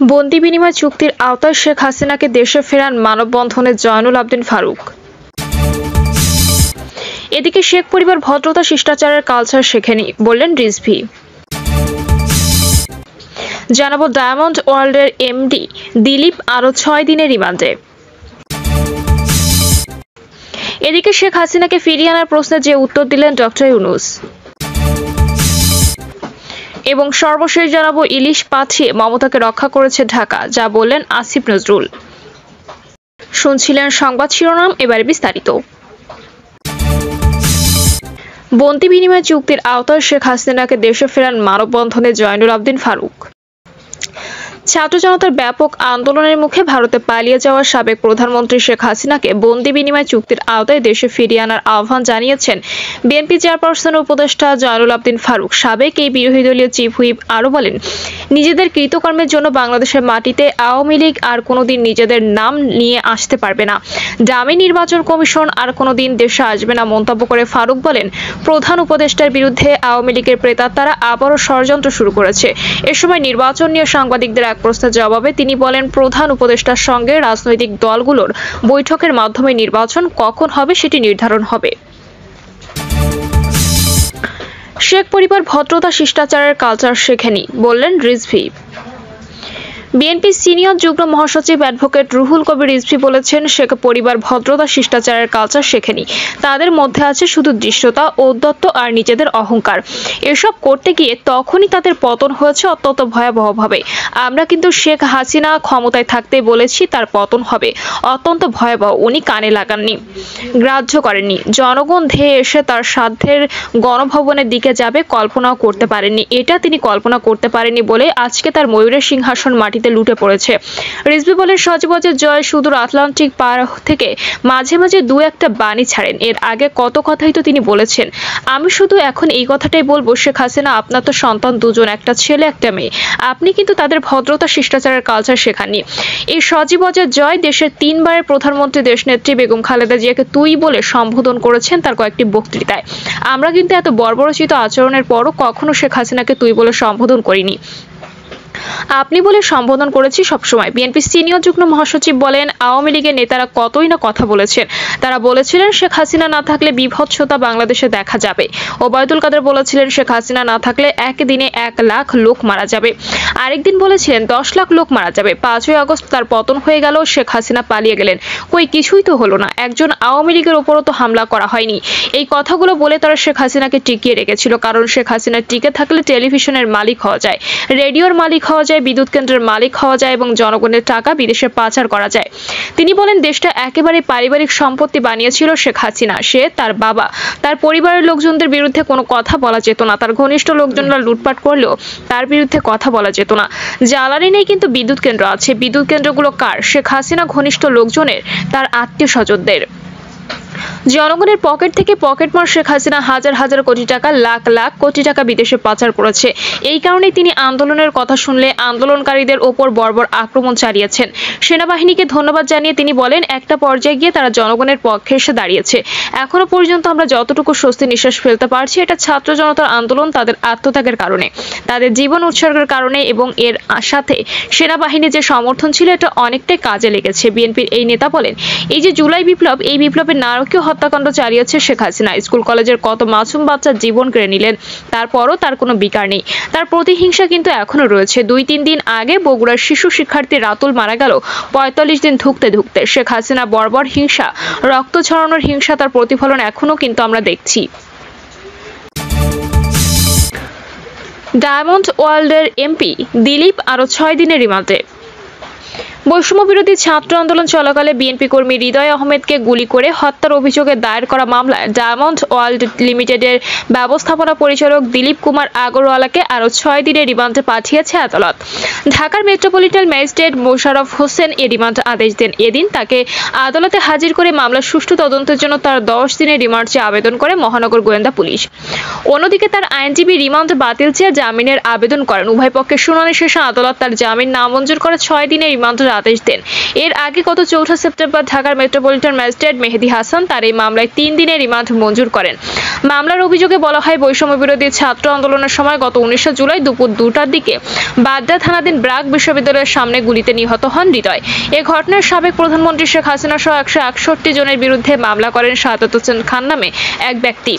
বন্দি বিনিময় চুক্তির আওতায় শেখ হাসিনাকে দেশে ফেরান মানববন্ধনে জয়নুল আবদিন ফারুক। এদিকে শেখ পরিবার ভদ্রতা শিষ্টাচারের কালচার শেখেনি, বললেন রিজভী। জানাবো ডায়মন্ড ওয়ার্ল্ডের এমডি দিলীপ আরও 6 দিনের রিমান্ডে। এদিকে শেখ হাসিনাকে ফিরিয়ে আনার প্রশ্নে যে উত্তর দিলেন ডক্টর ইউনূস। এবং সর্বশেষ জানাবো ইলিশ পাঠিয়ে মমতাকে রক্ষা করেছে ঢাকা, যা বললেন আসিফ নজরুল। শুনছিলেন সংবাদ শিরোনাম, এবারে বিস্তারিত। বন্দি বিনিময় চুক্তির আওতায় শেখ হাসিনাকে দেশে ফেরান মানববন্ধনে জয়নুল আবদিন ফারুক। ছাত্র জনতার ব্যাপক আন্দোলনের মুখে ভারতে পালিয়ে যাওয়া সাবেক প্রধানমন্ত্রী শেখ হাসিনাকে বন্দি বিনিময় চুক্তির আওতায় দেশে ফিরিয়ে আনার আহ্বান জানিয়েছেন বিএনপি চেয়ারপারসনের উপদেষ্টা জয়নুল আবদিন ফারুক। সাবেক এই বিরোধী দলীয় চিফ হুইপ আরও বলেন, নিজেদের কৃতকর্মের জন্য বাংলাদেশের মাটিতে আওয়ামী লীগ আর কোনোদিন নিজেদের নাম নিয়ে আসতে পারবে না। ডামি নির্বাচন কমিশন আর কোনোদিন দেশে আসবে না মন্তব্য করে ফারুক বলেন, প্রধান উপদেষ্টার বিরুদ্ধে আওয়ামী লীগের প্রেতাত্মারা আবারও ষড়যন্ত্র শুরু করেছে। এ সময় নির্বাচন নিয়ে সাংবাদিকদের এক প্রশ্নের জবাবে তিনি বলেন, প্রধান উপদেষ্টার সঙ্গে রাজনৈতিক দলগুলোর বৈঠকের মাধ্যমে নির্বাচন কখন হবে সেটি নির্ধারণ হবে। শেখ পরিবার ভদ্রতা শিষ্টাচারের কালচার শেখেনি, বললেন রিজভী। বিএনপি সিনিয়র যুগ্ম মহাসচিব অ্যাডভোকেট রুহুল কবির রিজভী বলেছেন, শেখ পরিবার ভদ্রতা শিষ্টাচারের কালচার শেখেনি। তাদের মধ্যে আছে শুধু দৃশ্যতা, ঔদ্ধত্য আর নিজেদের অহংকার। এসব করতে গিয়ে তখনই তাদের পতন হয়েছে অত্যন্ত ভয়াবহভাবে। আমরা কিন্তু শেখ হাসিনা ক্ষমতায় থাকতে বলেছি তার পতন হবে, অত্যন্ত ভয়াবহ। উনি কানে লাগাননি, গ্রাহ্য করেননি। জনগণ ধেয়ে এসে তার সাধ্যের গণভবনের দিকে যাবে কল্পনাও করতে পারেননি। এটা তিনি কল্পনা করতে পারেননি বলে আজকে তার ময়ূরের সিংহাসন মাটিতে লুটে পড়েছে। রিজভী বলেন, সজীবজের জয় সুদূর আটলান্টিক পার থেকে মাঝে মাঝে দু একটা বাণী ছাড়েন। এর আগে কত কথাই তো তিনি বলেছেন। আমি শুধু এখন এই কথাটাই বলবো, শেখ হাসিনা আপনার তো সন্তান দুজন, একটা ছেলে একটা মেয়ে। আপনি কিন্তু তাদের ভদ্রতা শিষ্টাচারের কালচার শেখাননি। এই সজীবজের জয় দেশের 3 বারের প্রধানমন্ত্রী দেশনেত্রী বেগম খালেদা জিয়াকে তুই বলে সম্বোধন করেছেন তার কয়েকটি বক্তৃতায়। আমরা কিন্তু এত বর্বরচিত আচরণের পরও কখনো শেখ হাসিনাকে তুই বলে সম্বোধন করিনি, আপনি বলে সম্বোধন করেছি সবসময়। বিএনপি সিনিয়র যুগ্ম মহাসচিব বলেন, আওয়ামী লীগের নেতারা কতই না কথা বলেছেন। তারা বলেছিলেন শেখ হাসিনা না থাকলে বিভৎসতা বাংলাদেশে দেখা যাবে। ওবায়দুল কাদের বলেছিলেন, শেখ হাসিনা না থাকলে একদিনে 1 লাখ লোক মারা যাবে। আরেকদিন বলেছিলেন 10 লাখ লোক মারা যাবে। 5ই আগস্ট তার পতন হয়ে গেল, শেখ হাসিনা পালিয়ে গেলেন। কই কিছুই তো হলো না। একজন আওয়ামী লীগের উপরও তো হামলা করা হয়নি। এই কথাগুলো বলে তারা শেখ হাসিনাকে টিকিয়ে রেখেছিল, কারণ শেখ হাসিনা টিকে থাকলে টেলিভিশনের মালিক হওয়া যায়, রেডিওর মালিক হওয়া যায়, বিদ্যুৎ কেন্দ্রের মালিক হওয়া যায় এবং জনগণের টাকা বিদেশে পাচার করা যায়। তিনি বলেন, দেশটা একেবারে পারিবারিক সম্পত্তি বানিয়েছিল শেখ হাসিনা। সে, তার বাবা, তার পরিবারের লোকজনদের বিরুদ্ধে কোনো কথা বলা যেত না। তার ঘনিষ্ঠ লোকজনরা লুটপাট করলেও তার বিরুদ্ধে কথা বলা যেত না। জ্বালানি নেই কিন্তু বিদ্যুৎ কেন্দ্র আছে। বিদ্যুৎ কেন্দ্রগুলো কার? শেখ হাসিনা ঘনিষ্ঠ লোকজনের, তার আত্মীয় স্বজনদের। জনগণের পকেট থেকে পকেটমার শেখ হাসিনা হাজার হাজার কোটি টাকা, লাখ লাখ কোটি টাকা বিদেশে পাচার করেছে। এই কারণেই তিনি আন্দোলনের কথা শুনলে আন্দোলনকারীদের ওপর বর্বর আক্রমণ চালিয়েছেন। সেনাবাহিনীকে ধন্যবাদ জানিয়ে তিনি বলেন, একটা পর্যায়ে গিয়ে তারা জনগণের পক্ষে এসে দাঁড়িয়েছে। এখনো পর্যন্ত আমরা যতটুকু স্বস্তি নিঃশ্বাস ফেলতে পারছি, এটা ছাত্র জনতার আন্দোলন, তাদের আত্মত্যাগের কারণে, তাদের জীবন উৎসর্গের কারণে এবং এর সাথে সেনাবাহিনীর যে সমর্থন ছিল এটা অনেকটাই কাজে লেগেছে। বিএনপির এই নেতা বলেন, এই যে জুলাই বিপ্লব, এই বিপ্লবের নারকীয় হত্যাকাণ্ড চালিয়েছে শেখ হাসিনা। স্কুল কলেজের কত মাসুম বাচ্চার জীবন কেড়ে নিলেন, তারপরও তার কোনো বিকার নেই। তার প্রতিহিংসা কিন্তু এখনো রয়েছে। 2-3 দিন আগে বগুড়ার শিশু শিক্ষার্থী রাতুল মারা গেল 45 দিন ধুঁকতে ধুঁকতে। শেখ হাসিনা বর্বর হিংসা, রক্ত ছড়ানোর হিংসা, তার প্রতিফলন এখনো কিন্তু আমরা দেখছি। ডায়মন্ড ওয়ার্ল্ডের এমপি দিলীপ আরও 6 দিনের রিমান্ডে। বৈষম্য বিরোধী ছাত্র আন্দোলন চলাকালে বিএনপি কর্মী হৃদয় আহমেদকে গুলি করে হত্যার অভিযোগে দায়ের করা মামলায় ডায়মন্ড ওয়ার্ল্ড লিমিটেডের ব্যবস্থাপনা পরিচালক দিলীপ কুমার আগরওয়ালাকে আরও 6 দিনের রিমান্ডে পাঠিয়েছে আদালত। ঢাকার মেট্রোপলিটন ম্যাজিস্ট্রেট মোশাররফ হোসেন এই রিমান্ড আদেশ দেন। এদিন তাকে আদালতে হাজির করে মামলার সুষ্ঠু তদন্তের জন্য তার 10 দিনের রিমান্ড চেয়ে আবেদন করে মহানগর গোয়েন্দা পুলিশ। অন্যদিকে তার আইনজীবী রিমান্ড বাতিল চেয়ে জামিনের আবেদন করেন। উভয় পক্ষের শুনানি শেষে আদালত তার জামিন নামঞ্জুর করে 6 দিনের রিমান্ডের আদেশ দেন। এর আগে গত 4 সেপ্টেম্বর ঢাকার মেট্রোপলিটন ম্যাজিস্ট্রেট মেহেদী হাসান তার এই মামলায় 3 দিনের রিমান্ড মঞ্জুর করেন। মামলার অভিযোগে বলা হয়, বৈষম্য বিরোধী ছাত্র আন্দোলনের সময় গত 19 জুলাই দুপুর 2টার দিকে বাড্ডা থানাধীন ব্র্যাক বিশ্ববিদ্যালয়ের সামনে গুলিতে নিহত হন হৃদয়। এ ঘটনায় সাবেক প্রধানমন্ত্রী শেখ হাসিনা সহ 161 জনের বিরুদ্ধে মামলা করেন শাহাদাত হোসেন খান নামে এক ব্যক্তি।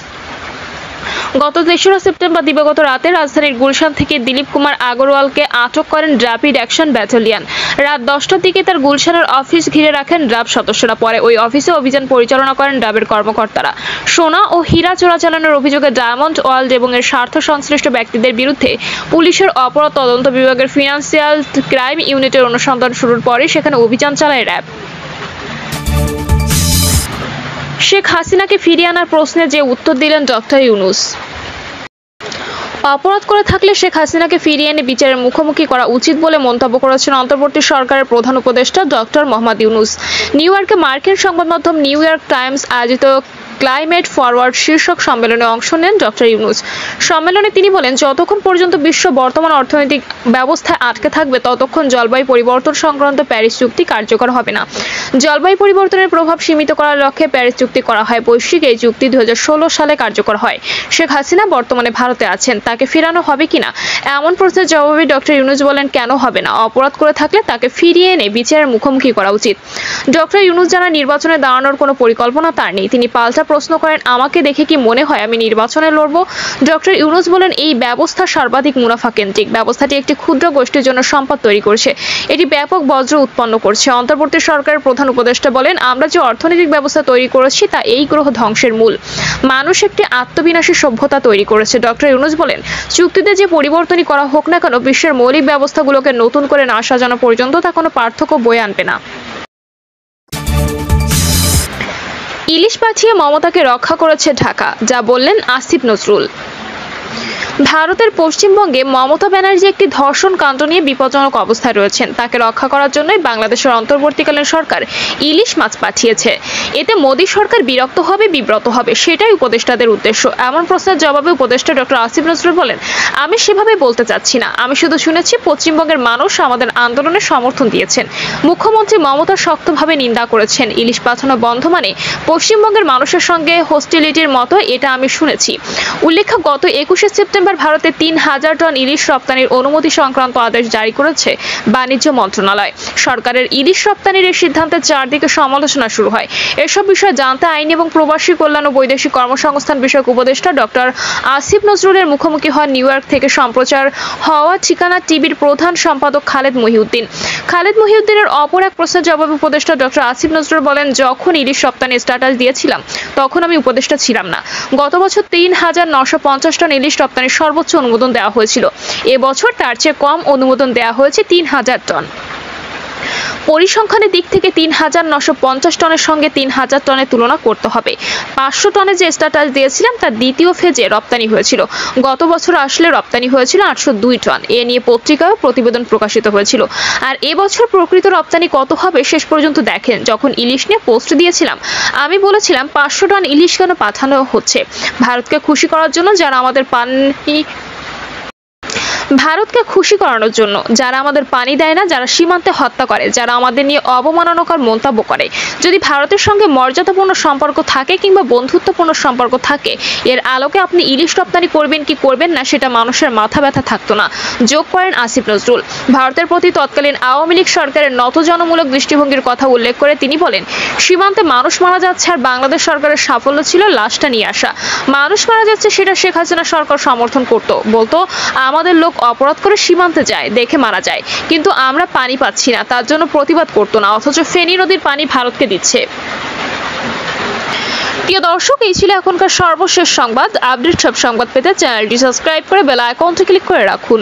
গত 3রা সেপ্টেম্বর দিবাগত রাতে রাজধানীর গুলশান থেকে দিলীপ কুমার আগরওয়ালকে আটক করেন র্যাপিড অ্যাকশন ব্যাটালিয়ন। রাত 10টার দিকে তার গুলশানের অফিস ঘিরে রাখেন র্যাব সদস্যরা। পরে ওই অফিসে অভিযান পরিচালনা করেন র্যাবের কর্মকর্তারা। সোনা ও হীরা চোরাচালানের অভিযোগে ডায়মন্ড ওয়ার্ল্ড এবং এর স্বার্থ সংশ্লিষ্ট ব্যক্তিদের বিরুদ্ধে পুলিশের অপরাধ তদন্ত বিভাগের ফিনান্সিয়াল ক্রাইম ইউনিটের অনুসন্ধান শুরুর পরে সেখানে অভিযান চালায় র্যাব। শেখ হাসিনাকে ফিরিয়ে আনার প্রশ্নে যে উত্তর দিলেন ডক্টর ইউনূস। অপরাধ করে থাকলে শেখ হাসিনাকে ফিরিয়ে এনে বিচারের মুখোমুখি করা উচিত বলে মন্তব্য করেছেন অন্তর্বর্তী সরকারের প্রধান উপদেষ্টা ডক্টর মোহাম্মদ ইউনূস। নিউ ইয়র্কে মার্কিন সংবাদ মাধ্যম নিউ ইয়র্ক টাইমস আয়োজিত ক্লাইমেট ফরওয়ার্ড শীর্ষক সম্মেলনে অংশ নেন ডক্টর ইউনূস। সম্মেলনে তিনি বলেন, যতক্ষণ পর্যন্ত বিশ্ব বর্তমান অর্থনৈতিক ব্যবস্থায় আটকে থাকবে ততক্ষণ জলবায়ু পরিবর্তন সংক্রান্ত প্যারিস চুক্তি কার্যকর হবে না। জলবায়ু পরিবর্তনের প্রভাব সীমিত করার লক্ষ্যে প্যারিস চুক্তি করা হয়। বৈশ্বিক এই চুক্তি 2016 সালে কার্যকর হয়। শেখ হাসিনা বর্তমানে ভারতে আছেন, তাকে ফেরানো হবে কিনা এমন প্রশ্নের জবাবে ডক্টর ইউনূস বলেন, কেন হবে না? অপরাধ করে থাকলে তাকে ফিরিয়ে এনে বিচারের মুখোমুখি করা উচিত। ডক্টর ইউনূস জানান, নির্বাচনে দাঁড়ানোর কোনো পরিকল্পনা তার নেই। তিনি পাল্টা প্রশ্ন করেন, আমাকে দেখে কি মনে হয় আমি নির্বাচনে লড়ব? ডক্টর ইউনূস বলেন, এই ব্যবস্থা সর্বাধিক মুনাফা কেন্দ্রিক। ব্যবস্থাটি একটি ক্ষুদ্র গোষ্ঠীর জন্য সম্পদ তৈরি করছে, এটি ব্যাপক বজ্র উৎপন্ন করছে। অন্তর্বর্তী সরকারের প্রধান উপদেষ্টা বলেন, আমরা যে অর্থনৈতিক ব্যবস্থা তৈরি করেছি তা এই গ্রহ ধ্বংসের মূল। মানুষ একটি আত্মবিনাশী সভ্যতা তৈরি করেছে। ডক্টর ইউনূস বলেন, চুক্তিতে যে পরিবর্তনই করা হোক না কেন, বিশ্বের মৌলিক ব্যবস্থাগুলোকে নতুন করে না সাজানো পর্যন্ত তা কোনো পার্থক্য বয়ে আনবে না। ইলিশ পাঠিয়ে মমতাকে রক্ষা করেছে ঢাকা, যা বললেন আসিফ নজরুল। ভারতের পশ্চিমবঙ্গে মমতা ব্যানার্জি একটি ধর্ষণ কাণ্ড নিয়ে বিপজ্জনক অবস্থায় রয়েছেন। তাকে রক্ষা করার জন্যই বাংলাদেশের অন্তর্বর্তীকালীন সরকার ইলিশ মাছ পাঠিয়েছে। এতে মোদী সরকার বিরক্ত হবে, বিব্রত হবে, সেটাই উপদেষ্টাদের উদ্দেশ্য। এমন প্রশ্নের জবাবে উপদেষ্টা ডক্টর আসিফ নজরুল বলেন, আমি সেভাবে বলতে চাচ্ছি না। আমি শুধু শুনেছি পশ্চিমবঙ্গের মানুষ আমাদের আন্দোলনে সমর্থন দিয়েছেন। মুখ্যমন্ত্রী মমতা শক্তভাবে নিন্দা করেছেন। ইলিশ পাঠানো বন্ধ মানে পশ্চিমবঙ্গের মানুষের সঙ্গে হোস্টিলিটির মতো, এটা আমি শুনেছি। উল্লেখ্য, গত 21শে সেপ্টেম্বর ভারতে 3000 টন ইলিশ রপ্তানির অনুমতি সংক্রান্ত আদেশ জারি করেছে বাণিজ্য মন্ত্রণালয়। সরকারের ইলিশ রপ্তানির এই সিদ্ধান্তে চারদিকে সমালোচনা শুরু হয়। এসব বিষয়ে জানতে আইন এবং প্রবাসী কল্যাণ ও বৈদেশিক কর্মসংস্থান বিষয়ক উপদেষ্টা ডক্টর আসিফ নজরুলের মুখোমুখি হন নিউ ইয়র্ক থেকে সম্প্রচার হওয়া ঠিকানা টিভির প্রধান সম্পাদক খালেদ মহিউদ্দিন। খালেদ মহিউদ্দিনের অপর এক প্রশ্নের জবাবে উপদেষ্টা ডক্টর আসিফ নজরুল বলেন, যখন ইলিশ রপ্তানির স্ট্যাটাস দিয়েছিলাম তখন আমি উপদেষ্টা ছিলাম না। গত বছর 3950 টন ইলিশ রপ্তানির সর্বোচ্চ অনুমোদন দেওয়া হয়েছিল। এবছর তার চেয়ে কম অনুমোদন দেওয়া হয়েছে 3000 টন। পরিসংখ্যানের দিক থেকে 3950 টনের সঙ্গে 3000 টনের তুলনা করতে হবে। 500 টনের যে স্ট্যাটাস দিয়েছিলাম তার দ্বিতীয় ফেজে রপ্তানি হয়েছিল। গত বছর আসলে রপ্তানি হয়েছিল 802 টন। এ নিয়ে পত্রিকায় প্রতিবেদন প্রকাশিত হয়েছিল। আর এবছর প্রকৃত রপ্তানি কত হবে শেষ পর্যন্ত দেখেন। যখন ইলিশ নিয়ে পোস্ট দিয়েছিলাম আমি বলেছিলাম 500 টন ইলিশ কেন পাঠানো হচ্ছে? ভারতকে খুশি করার জন্য, যারা আমাদের ভারতকে খুশি করানোর জন্য, যারা আমাদের পানি দেয় না, যারা সীমান্তে হত্যা করে, যারা আমাদের নিয়ে অবমাননাকর মন্তব্য করে। যদি ভারতের সঙ্গে মর্যাদাপূর্ণ সম্পর্ক থাকে কিংবা বন্ধুত্বপূর্ণ সম্পর্ক থাকে, এর আলোকে আপনি ইলিশ রপ্তানি করবেন কি করবেন না সেটা মানুষের মাথা ব্যথা থাকতো না, যোগ করেন আসিফ নজরুল। ভারতের প্রতি তৎকালীন আওয়ামী লীগ সরকারের নতজনমূলক দৃষ্টিভঙ্গির কথা উল্লেখ করে তিনি বলেন, সীমান্তে মানুষ মারা যাচ্ছে আর বাংলাদেশ সরকারের সাফল্য ছিল লাশটা নিয়ে আসা। মানুষ মারা যাচ্ছে সেটা শেখ হাসিনা সরকার সমর্থন করতো, বলতো আমাদের লোক অপরাধ করে সীমান্তে যায়, দেখে মারা যায়, কিন্তু আমরা পানি পাচ্ছি না, তার জন্য প্রতিবাদ করতো না, অথচ ফেনী নদীর পানি ভারতকে দিচ্ছে। প্রিয় দর্শক, এই ছিল এখনকার সর্বশেষ সংবাদ। আপডেট সব সংবাদ পেতে চ্যানেলটি সাবস্ক্রাইব করে বেল আইকনটি ক্লিক করে রাখুন।